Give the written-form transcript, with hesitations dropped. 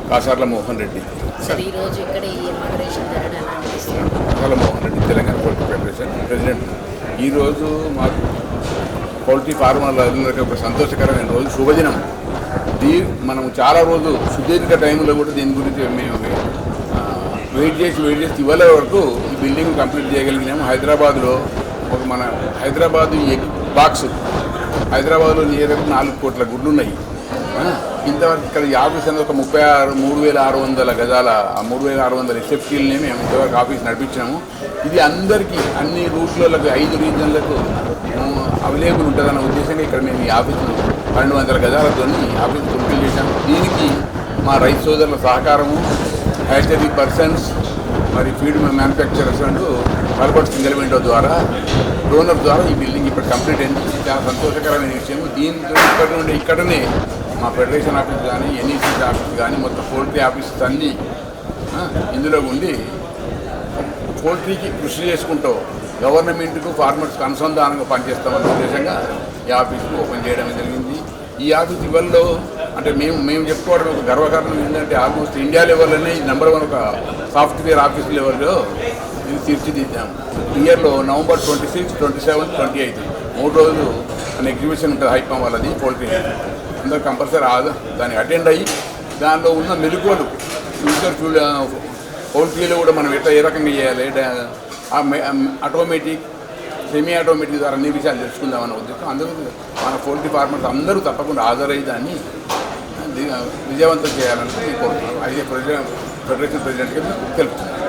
Kasarla Mohan Reddy. Sir ఈరోజు ఇక్కడ ఈ ఇనాగరేషన్ జరగడం ఎలా అనిపిస్తుంది? Kasarla Mohan Reddy, Telangana poultry federation president. ఈరోజు మాకు పౌల్ట్రీ ఫార్మర్లందరికీ ఒక సంతోషకరమైన రోజు, శుభదినం. మనం చాలా రోజు సుదీర్ఘ టైంలో కూడా దీని గురించి మేము వెయిట్ చేసి ఇవాళ వరకు ఈ బిల్డింగ్ కంప్లీట్ చేయగలిగినాము. హైదరాబాద్లో మన హైదరాబాద్ ఎగ్ బాక్స్, హైదరాబాద్లో నియర్ 4 కోట్ల గుడ్లు ఉన్నాయి. ఇంతవరకు ఇక్కడ ఈ ఆఫీస్ అనేది ఒక 3,600 గజాల 3,600 ఎస్ఎఫ్టీలని మేము ఇంతవరకు ఆఫీస్ నడిపించాము. ఇది అందరికీ అన్ని రూట్లకు 5 రీజన్లకు అవైలబుల్ ఉంటుందన్న ఉద్దేశంగా ఇక్కడ మేము ఈ ఆఫీసును 1200 గజాలతో ఆఫీస్ కంప్లీట్ చేశాము. దీనికి మా రైతు సోదరుల సహకారము, హ్యాచరీ పర్సన్స్, మరి ఫీడ్ మ్యానుఫ్యాక్చరర్స్ అండ్ మల్బర్ట్ సింగిల్ విండో ద్వారా, డోనర్ ద్వారా ఈ బిల్డింగ్ ఇప్పుడు కంప్లీట్ అయింది. చాలా సంతోషకరమైన విషయం. దీంతో ఇక్కడనే మా ఫెడరేషన్ ఆఫీస్ కానీ, ఎన్ఈసీ ఆఫీస్ కానీ, మొత్తం పోల్ట్రీ ఆఫీసెస్ అన్నీ ఇందులో ఉండి పోల్ట్రీకి కృషి చేసుకుంటూ గవర్నమెంట్కు ఫార్మర్స్కి అనుసంధానంగా పనిచేస్తామన్న ఉద్దేశంగా ఈ ఆఫీస్ను ఓపెన్ చేయడం జరిగింది. ఈ ఆఫీస్ లెవెల్లో అంటే మేము చెప్పుకోవడం ఒక గర్వకారణం ఏంటంటే ఆల్మోస్ట్ ఇండియా లెవెల్లోనే ఈ నెంబర్ 1 ఒక సాఫ్ట్వేర్ ఆఫీస్ లెవెల్లో ఇది తీర్చిదిద్దాము. ఇయర్లో నవంబర్ 26, 27, 28 3 రోజులు అనే ఎగ్జిబిషన్ ఉంటుంది హైపం వాళ్ళది పోల్ట్రీ. అందరూ కంపల్సరీ దాన్ని అటెండ్ అయ్యి దానిలో ఉన్న మెలుకువలు ఫ్యూచర్ పౌల్ట్రీలో కూడా మనం ఎట్లా ఏ రకంగా చేయాలి, ఆటోమేటిక్, సెమీ ఆటోమేటిక్ ద్వారా అన్ని విషయాలు తెలుసుకుందామన్న ఉద్దేశం. అందరూ మన పౌల్ట్రీ ఫార్మర్స్ అందరూ తప్పకుండా హాజరయ్యి దాన్ని విజయవంతం చేయాలని కోరుతున్నాను. అయితే ఫెడరేషన్ ప్రెసిడెంట్గా తెలుపుతున్నాను.